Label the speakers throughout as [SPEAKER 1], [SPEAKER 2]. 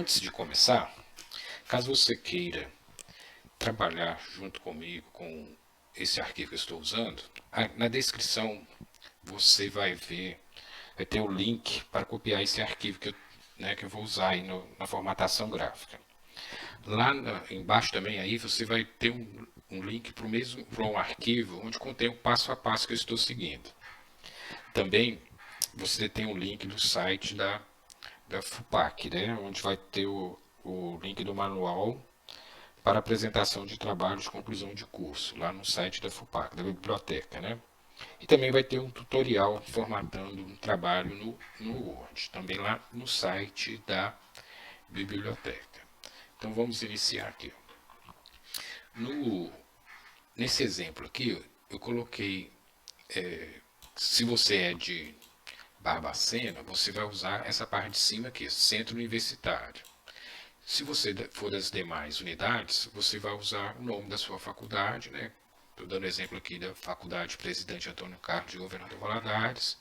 [SPEAKER 1] Antes de começar, caso você queira trabalhar junto comigo com esse arquivo que eu estou usando, na descrição você vai ver, vai ter o link para copiar esse arquivo que eu vou usar aí na formatação gráfica. Lá embaixo também aí você vai ter um link para um arquivo onde contém o passo a passo que eu estou seguindo. Também você tem um link do site da FUPAC, né, onde vai ter o link do manual para apresentação de trabalho de conclusão de curso, lá no site da FUPAC, da biblioteca, né? E também vai ter um tutorial formatando um trabalho no Word, também lá no site da biblioteca. Então vamos iniciar aqui. Nesse exemplo aqui, eu coloquei, se você é de Barbacena, você vai usar essa parte de cima aqui, Centro Universitário. Se você for das demais unidades, você vai usar o nome da sua faculdade, né? Estou dando exemplo aqui da Faculdade Presidente Antônio Carlos de Governador Valadares.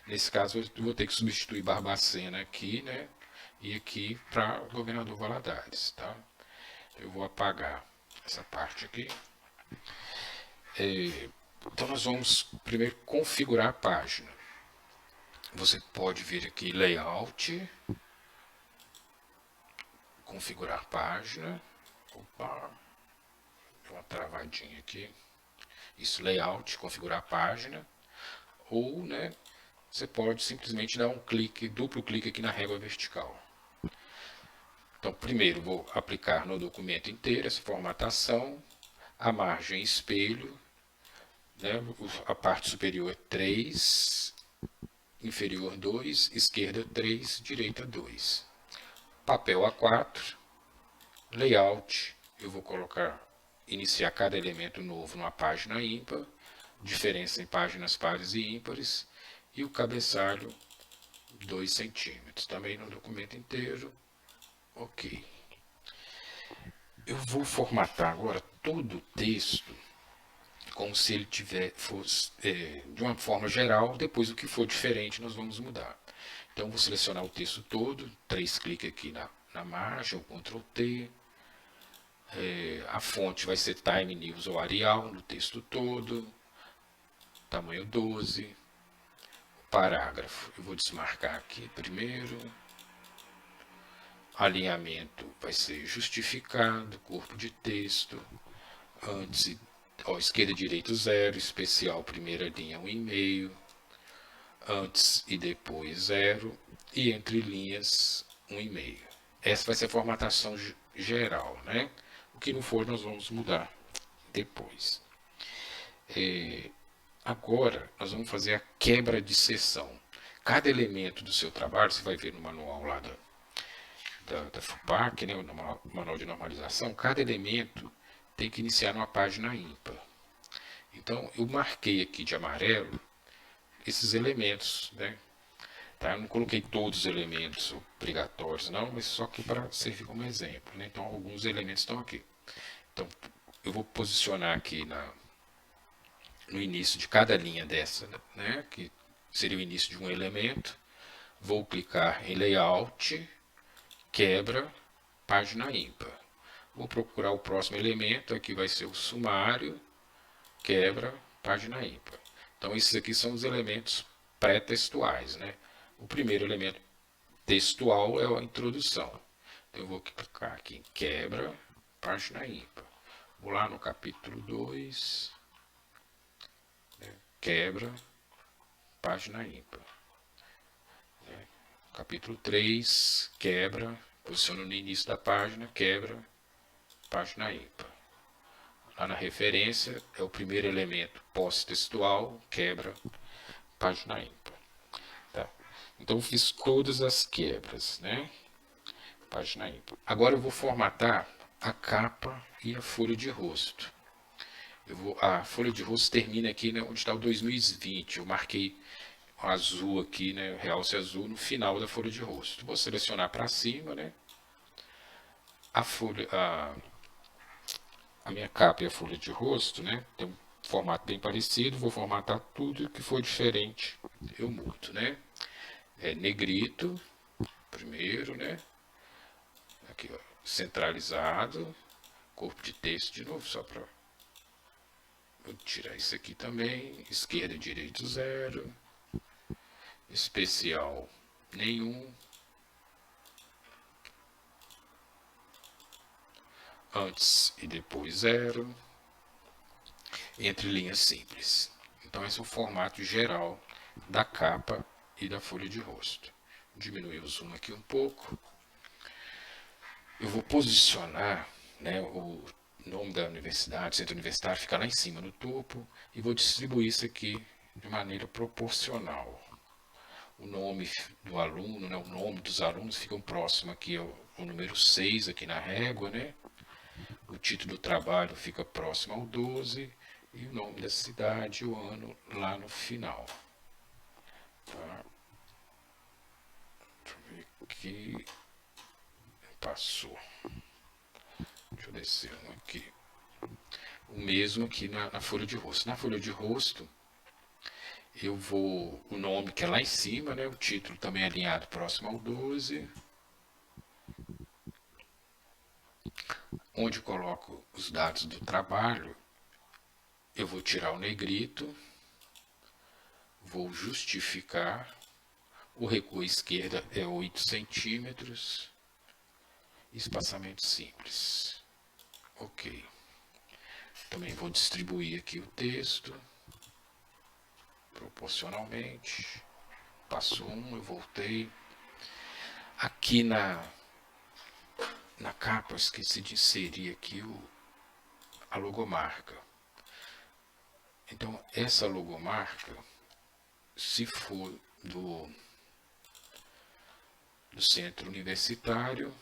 [SPEAKER 1] Nesse caso, eu vou ter que substituir Barbacena aqui, né? E aqui para Governador Valadares, tá? Eu vou apagar essa parte aqui. Então, nós vamos primeiro configurar a página. Você pode vir aqui, Layout, configurar página. Opa, deu uma travadinha aqui. Isso, Layout, configurar a página. Ou, né, você pode simplesmente dar um clique, duplo clique aqui na régua vertical. Então, primeiro vou aplicar no documento inteiro essa formatação. A margem espelho, né, a parte superior 3, inferior 2, esquerda 3, direita 2. Papel A4, layout, eu vou colocar, iniciar cada elemento novo numa página ímpar, diferença em páginas pares e ímpares, e o cabeçalho 2 centímetros, também no documento inteiro, ok. Eu vou formatar agora todo o texto como se ele fosse de uma forma geral, depois o que for diferente nós vamos mudar. Então vou selecionar o texto todo, 3 cliques aqui na margem, o Ctrl T. A fonte vai ser Time News ou Arial no texto todo, tamanho 12. O parágrafo eu vou desmarcar aqui primeiro. Alinhamento vai ser justificado, corpo de texto, antes, esquerda e direita 0, especial primeira linha 1,5, antes e depois 0, e entre linhas 1,5. Essa vai ser a formatação geral, né? O que não for nós vamos mudar depois. Agora nós vamos fazer a quebra de seção. Cada elemento do seu trabalho, você vai ver no manual lá da FUPAC, né, no manual de normalização, cada elemento tem que iniciar numa página ímpar. Então eu marquei aqui de amarelo esses elementos, né? Tá? Eu não coloquei todos os elementos obrigatórios, não, mas só aqui para servir como exemplo, né? Então alguns elementos estão aqui. Então eu vou posicionar aqui no início de cada linha dessa, né? Que seria o início de um elemento. Vou clicar em Layout, quebra, página ímpar. Vou procurar o próximo elemento, aqui vai ser o sumário, quebra, página ímpar. Então esses aqui são os elementos pré-textuais, né? O primeiro elemento textual é a introdução. Então eu vou clicar aqui em quebra, página ímpar. Vou lá no capítulo 2, né? Quebra, página ímpar. Capítulo 3, quebra, posiciono no início da página, quebra, página ímpar. Lá na referência é o primeiro elemento pós-textual, quebra, página ímpar. Tá. Então eu fiz todas as quebras, né? Página ímpar. Agora eu vou formatar a capa e a folha de rosto. A folha de rosto termina aqui, né, onde está o 2020. Eu marquei azul aqui, né, realce azul no final da folha de rosto. Vou selecionar para cima, né? A minha capa e a folha de rosto, né? Tem um formato bem parecido. Vou formatar tudo que for diferente. Eu mudo, né? Negrito, primeiro, né? aqui, ó, centralizado, corpo de texto de novo, só para... Vou tirar isso aqui também, esquerda e direito 0, especial nenhum, antes e depois 0, entre linhas simples. Então esse é o formato geral da capa e da folha de rosto. Diminuir o zoom aqui um pouco. Eu vou posicionar, né, o nome da universidade, centro universitário, fica lá em cima no topo, e vou distribuir isso aqui de maneira proporcional. O nome do aluno, né, o nome dos alunos ficam próximo aqui ao número 6 aqui na régua, né? O título do trabalho fica próximo ao 12 e o nome da cidade e o ano lá no final. Tá? Deixa eu ver aqui. Passou. Deixa eu descer um aqui. O mesmo aqui na folha de rosto. Na folha de rosto, eu vou... O nome que é lá em cima, né? O título também é alinhado próximo ao 12. Onde eu coloco os dados do trabalho, eu vou tirar o negrito. Vou justificar. O recuo à esquerda é 8 centímetros. Espaçamento simples. Ok. Também vou distribuir aqui o texto proporcionalmente. Passou um, eu voltei. Aqui na capa eu esqueci de inserir aqui a logomarca. Então essa logomarca, se for do centro universitário,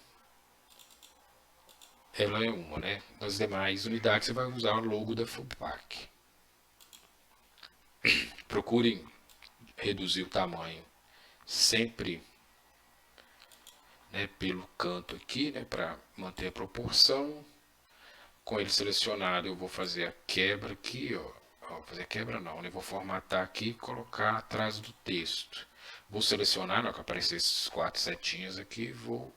[SPEAKER 1] ela é uma, né? Nas demais unidades você vai usar o logo da FUPAC. Procurem reduzir o tamanho sempre, né, pelo canto aqui, né, para manter a proporção. Com ele selecionado, eu vou fazer a quebra aqui, ó. Fazer a quebra não, né? Vou formatar aqui e colocar atrás do texto. Vou selecionar, na hora que aparecer esses 4 setinhas aqui, vou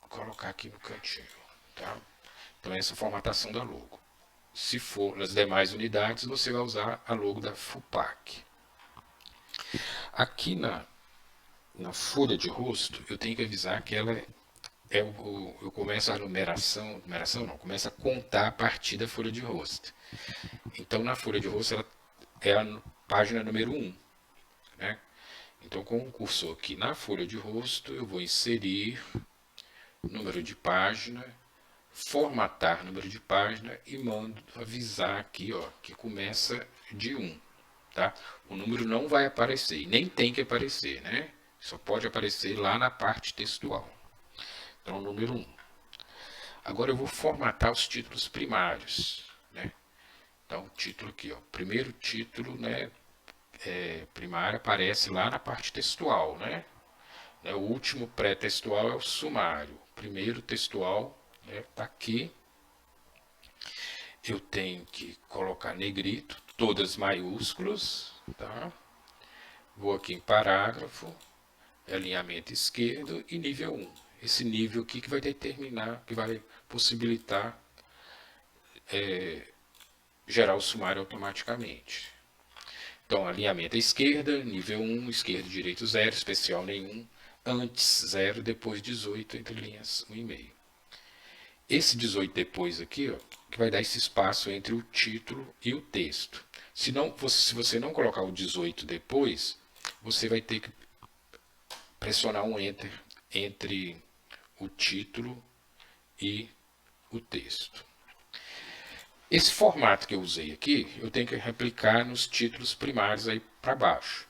[SPEAKER 1] colocar aqui no cantinho, tá? Então essa é a formatação da logo. Se for nas demais unidades, você vai usar a logo da FUPAC. Aqui na folha de rosto, eu tenho que avisar que ela eu começo a numeração não, começo a contar a partir da folha de rosto. Então na folha de rosto ela é a página número 1, né? Então com o cursor aqui na folha de rosto, eu vou inserir número de página, formatar número de página e mando avisar aqui, ó, que começa de 1, tá? O número não vai aparecer e nem tem que aparecer, né? Só pode aparecer lá na parte textual. Então, número 1. Agora eu vou formatar os títulos primários, né? Então, o título aqui, ó, primeiro título, né, primário aparece lá na parte textual, né? O último pré-textual é o sumário. O primeiro textual está aqui. Eu tenho que colocar negrito, todas maiúsculas, tá? Vou aqui em parágrafo, alinhamento esquerdo e nível 1. Esse nível aqui que vai determinar, que vai possibilitar gerar o sumário automaticamente. Então, alinhamento à esquerda, nível 1, esquerdo, direito 0, especial nenhum, antes 0, depois 18, entre linhas 1,5. Esse 18 depois aqui, ó, que vai dar esse espaço entre o título e o texto. Se você não colocar o 18 depois, você vai ter que pressionar um Enter entre o título e o texto. Esse formato que eu usei aqui, eu tenho que replicar nos títulos primários aí para baixo.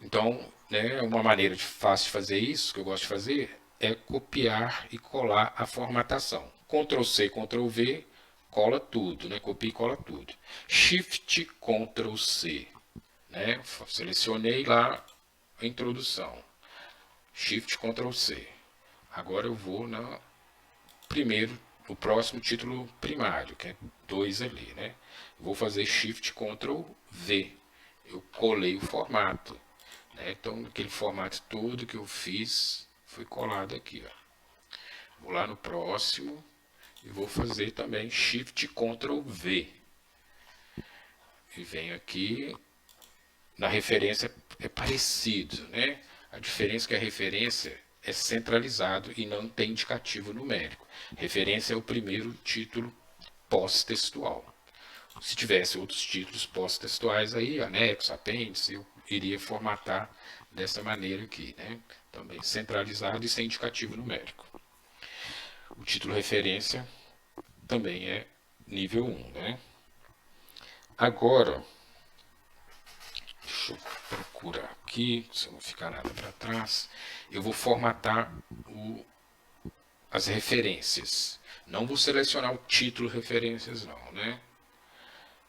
[SPEAKER 1] Então, né, uma maneira fácil de fazer isso, que eu gosto de fazer, é copiar e colar a formatação. Ctrl C, Ctrl V, cola tudo, né? Copia e cola tudo. Shift, Ctrl C, né? Selecionei lá a introdução. Shift, Ctrl C. Agora eu vou no próximo título primário, que é 2 ali, né? Vou fazer Shift, Ctrl V. Eu colei o formato. Então, aquele formato todo que eu fiz foi colado aqui, ó. Vou lá no próximo e vou fazer também Shift Ctrl V. E venho aqui, na referência é parecido, né? A diferença é que a referência é centralizado e não tem indicativo numérico. Referência é o primeiro título pós-textual. Se tivesse outros títulos pós-textuais aí, anexo, apêndice, eu iria formatar dessa maneira aqui, né? Também centralizado e sem indicativo numérico. O título referência também é nível 1, né? Agora, deixa eu procurar aqui, se não ficar nada para trás, eu vou formatar as referências. Não vou selecionar o título referências não, né?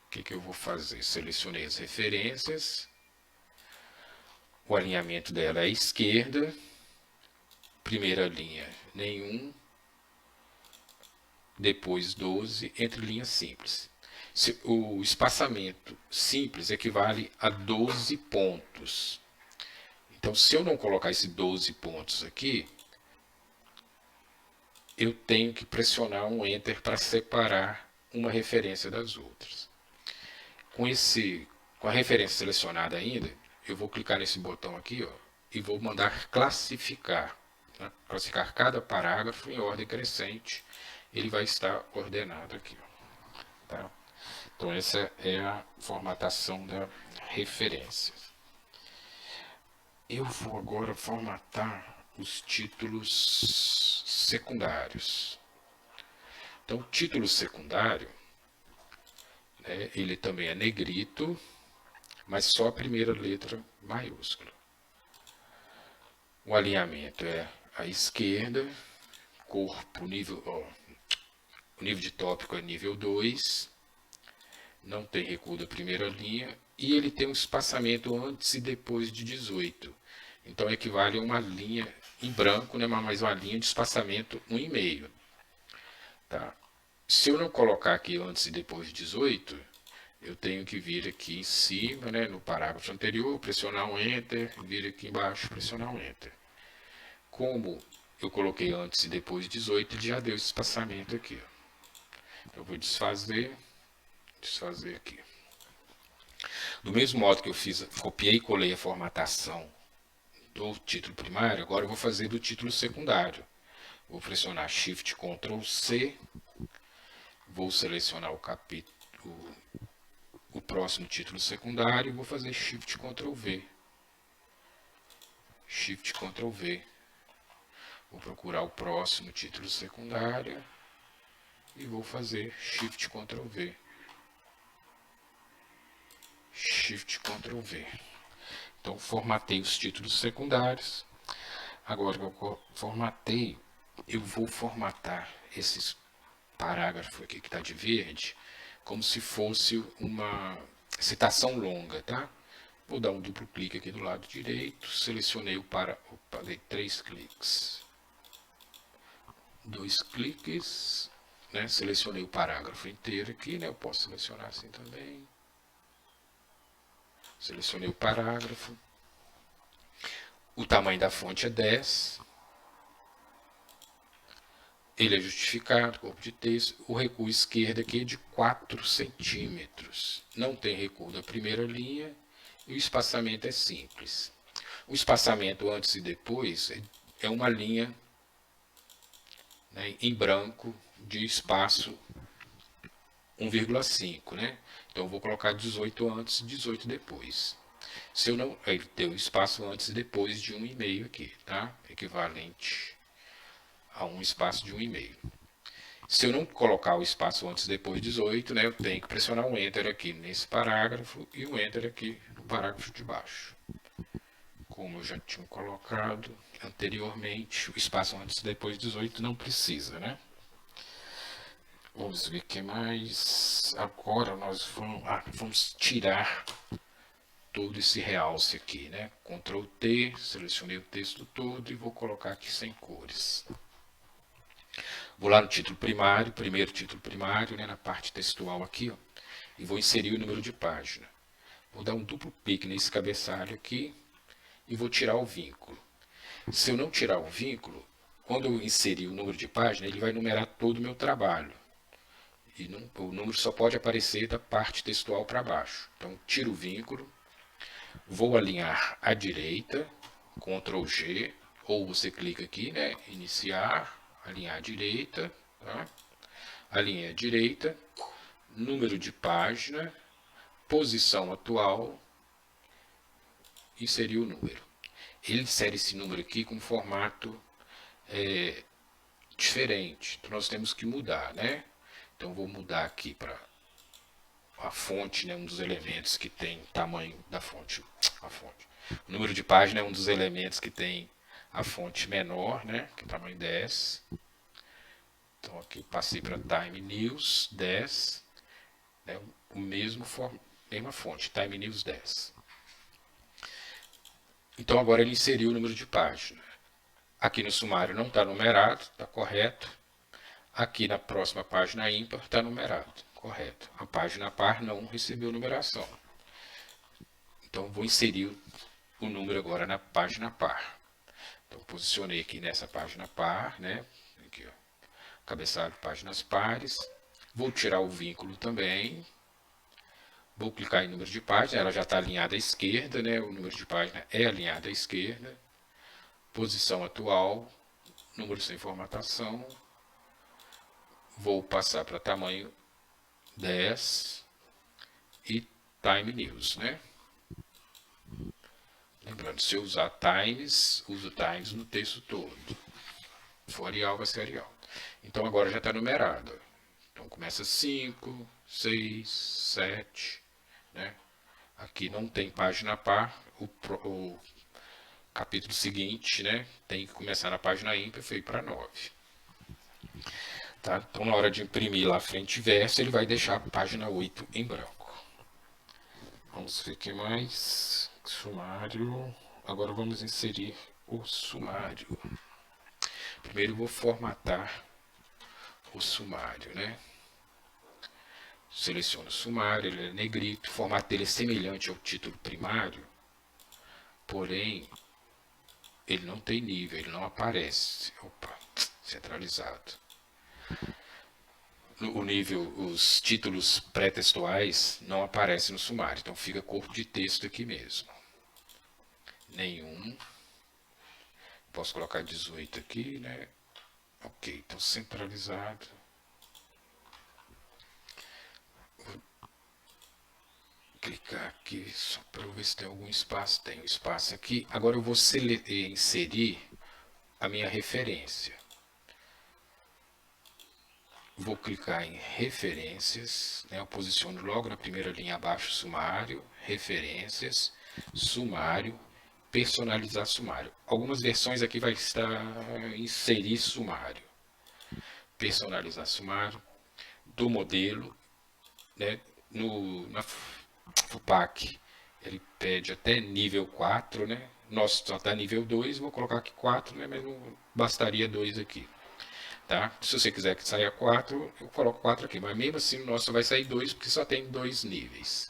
[SPEAKER 1] O que eu vou fazer? Selecionei as referências, o alinhamento dela é à esquerda, primeira linha nenhum, depois 12, entre linhas simples. O espaçamento simples equivale a 12 pontos. Então, se eu não colocar esses 12 pontos aqui, eu tenho que pressionar um Enter para separar uma referência das outras. Com a referência selecionada ainda, eu vou clicar nesse botão aqui, ó, e vou mandar classificar. Né? Classificar cada parágrafo em ordem crescente. Ele vai estar ordenado aqui. Ó, tá? Então, essa é a formatação da referência. Eu vou agora formatar os títulos secundários. Então, o título secundário, né, ele também é negrito, mas só a primeira letra maiúscula. O alinhamento é à esquerda, corpo, o nível de tópico é nível 2, não tem recuo da primeira linha, e ele tem um espaçamento antes e depois de 18. Então equivale a uma linha em branco, né, mas uma linha de espaçamento 1,5. Tá? Se eu não colocar aqui antes e depois de 18, eu tenho que vir aqui em cima, né, no parágrafo anterior, pressionar um Enter, vir aqui embaixo, pressionar um Enter. Como eu coloquei antes e depois de 18, ele já deu esse espaçamento aqui. Ó. Eu vou desfazer aqui. Do mesmo modo que eu fiz, copiei e colei a formatação do título primário, agora eu vou fazer do título secundário. Vou pressionar Shift Ctrl C, vou selecionar o próximo título secundário e vou fazer Shift Ctrl V. Shift Ctrl V. Vou procurar o próximo título secundário e vou fazer Shift Ctrl V. Shift Ctrl V. Então, formatei os títulos secundários. Agora que eu formatei, eu vou formatar esses parágrafos aqui que está de verde como se fosse uma citação longa, tá? Vou dar um duplo clique aqui do lado direito, selecionei dei 3 cliques. 2 cliques, né? Selecionei o parágrafo inteiro aqui, né? Eu posso selecionar assim também. Selecionei o parágrafo. O tamanho da fonte é 10. Ele é justificado, corpo de texto. O recuo esquerdo aqui é de 4 centímetros. Não tem recuo da primeira linha e o espaçamento é simples. O espaçamento antes e depois é uma linha, né, em branco de espaço 1,5, né? Então eu vou colocar 18 antes e 18 depois. Se eu não, ele deu espaço antes e depois de 1,5 aqui, tá? Equivalente a um espaço de 1,5. Se eu não colocar o espaço antes e depois de 18, né, eu tenho que pressionar um Enter aqui nesse parágrafo e um Enter aqui no parágrafo de baixo. Como eu já tinha colocado anteriormente, o espaço antes e depois de 18 não precisa, né? Vamos ver o que mais. Agora nós vamos tirar todo esse realce aqui, né? Ctrl T, selecionei o texto todo e vou colocar aqui sem cores. Vou lá no título primário, primeiro título primário, né, na parte textual aqui, ó, e vou inserir o número de página. Vou dar um duplo clique nesse cabeçalho aqui e vou tirar o vínculo. Se eu não tirar o vínculo, quando eu inserir o número de página, ele vai numerar todo o meu trabalho. E não, o número só pode aparecer da parte textual para baixo. Então, tiro o vínculo, vou alinhar à direita, Ctrl G, ou você clica aqui, né, iniciar, alinhar à direita, tá? Alinhei à direita, número de página, posição atual, inserir o número. Ele insere esse número aqui com formato diferente, então nós temos que mudar, né? Então vou mudar aqui para a fonte, né, um dos elementos que tem tamanho da fonte, a fonte. O número de página é um dos elementos que tem a fonte menor, né, que é tamanho 10. Então aqui eu passei para Time News 10, né, o mesma fonte, Time News 10. Então agora ele inseriu o número de página. Aqui no sumário não está numerado, está correto. Aqui na próxima página ímpar está numerado, correto. A página par não recebeu numeração. Então vou inserir o número agora na página par. Então posicionei aqui nessa página par, né? Aqui, ó, cabeçalho páginas pares. Vou tirar o vínculo também. Vou clicar em número de página, ela já está alinhada à esquerda, né? O número de página é alinhado à esquerda. Posição atual, número sem formatação. Vou passar para tamanho 10 e Time News, né? Lembrando, se eu usar times, uso times no texto todo. For real, vai ser real. Então agora já está numerado. Então começa 5, 6, 7, né? Aqui não tem página par, o capítulo seguinte, né, tem que começar na página ímpar, foi para 9. Tá? Então na hora de imprimir lá frente e verso, ele vai deixar a página 8 em branco. Vamos ver o que mais. Sumário. Agora vamos inserir o sumário. Primeiro eu vou formatar o sumário, né? Seleciono o sumário, ele é negrito, o formato dele é semelhante ao título primário, porém ele não tem nível, ele não aparece. Opa, centralizado. O nível, os títulos pré-textuais não aparecem no sumário, então fica corpo de texto aqui mesmo. Nenhum. Posso colocar 18 aqui, né? Ok, então centralizado. Vou clicar aqui só para ver se tem algum espaço. Tem um espaço aqui. Agora eu vou inserir a minha referência. Vou clicar em referências, né? Eu posiciono logo na primeira linha abaixo sumário, referências, sumário, personalizar sumário. Algumas versões aqui vai estar inserir sumário, personalizar sumário, do modelo, né? Na FUPAC ele pede até nível 4, né? Nosso só está nível 2, vou colocar aqui 4, né? Mas não bastaria 2 aqui. Tá? Se você quiser que saia 4, eu coloco 4 aqui, mas mesmo assim o nosso vai sair 2 porque só tem 2 níveis.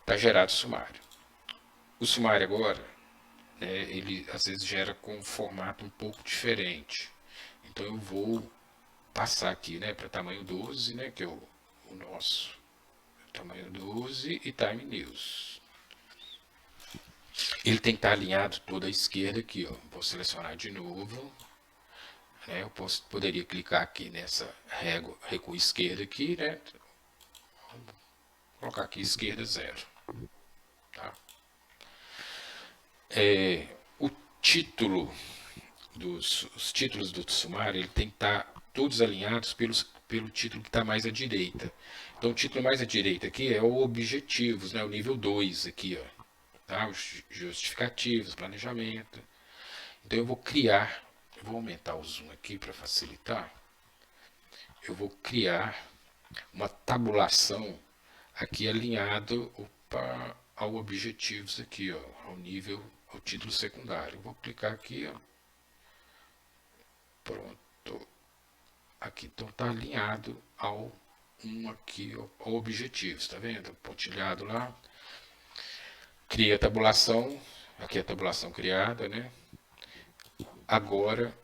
[SPEAKER 1] Está gerado o sumário. O sumário agora, né, ele às vezes gera com um formato um pouco diferente. Então eu vou passar aqui, né, para tamanho 12, né, que é o nosso tamanho 12 e Time News. Ele tem que estar alinhado toda à esquerda aqui, ó. Vou selecionar de novo. Eu poderia clicar aqui nessa recuo esquerda aqui, né? Vou colocar aqui esquerda 0. Tá? O título os títulos do sumário ele tem que estar todos alinhados pelo título que está mais à direita. Então o título mais à direita aqui é o objetivos, né? O nível 2 aqui, ó. Tá? Os justificativos, planejamento. Então eu vou criar, eu vou aumentar o zoom aqui para facilitar. Eu vou criar uma tabulação aqui alinhado ao objetivos aqui, ó, ao nível, ao título secundário. Eu vou clicar aqui, ó. Pronto. Aqui então está alinhado ao aqui, ao objetivos, tá vendo? Pontilhado lá. Cria a tabulação. Aqui é a tabulação criada, né? agora,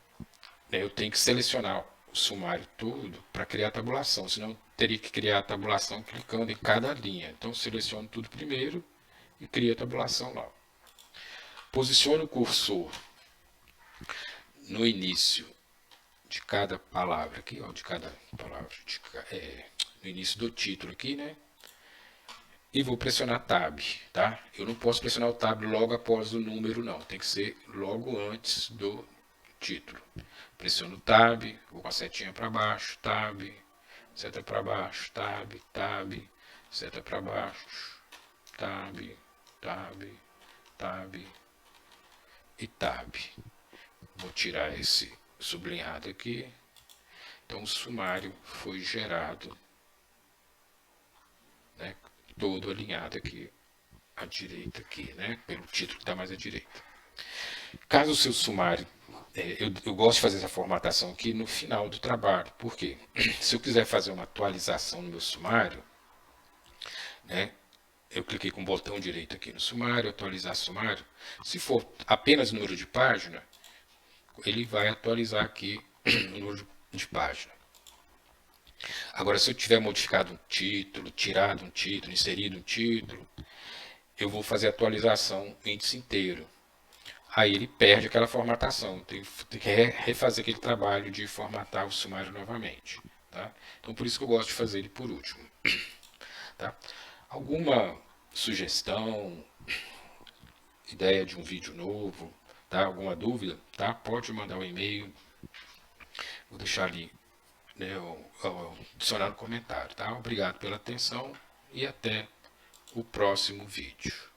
[SPEAKER 1] né, eu tenho que selecionar o sumário todo para criar a tabulação, senão eu teria que criar a tabulação clicando em cada linha. Então, eu seleciono tudo primeiro e crio a tabulação lá. Posiciono o cursor no início de cada palavra aqui, ó, de cada palavra, no início do título aqui, né? E vou pressionar Tab, tá? Eu não posso pressionar o Tab logo após o número, não. Tem que ser logo antes do título. Pressiono Tab, vou com a setinha para baixo, Tab, seta para baixo, Tab, Tab, seta para baixo, Tab, Tab, Tab e Tab. Vou tirar esse sublinhado aqui. Então o sumário foi gerado, né, todo alinhado aqui à direita aqui, né, pelo título que está mais à direita. Caso o seu sumário, eu gosto de fazer essa formatação aqui no final do trabalho, porque se eu quiser fazer uma atualização no meu sumário, né, eu cliquei com o botão direito aqui no sumário, atualizar sumário. Se for apenas número de página, ele vai atualizar aqui o número de página. Agora, se eu tiver modificado um título, tirado um título, inserido um título, eu vou fazer a atualização índice inteiro. Aí ele perde aquela formatação. Tem que refazer aquele trabalho de formatar o sumário novamente. Tá? Então, por isso que eu gosto de fazer ele por último. Tá? Alguma sugestão, ideia de um vídeo novo, tá? Alguma dúvida, tá? Pode mandar um e-mail. Vou deixar ali, né, adicionar no comentário. Tá? Obrigado pela atenção e até o próximo vídeo.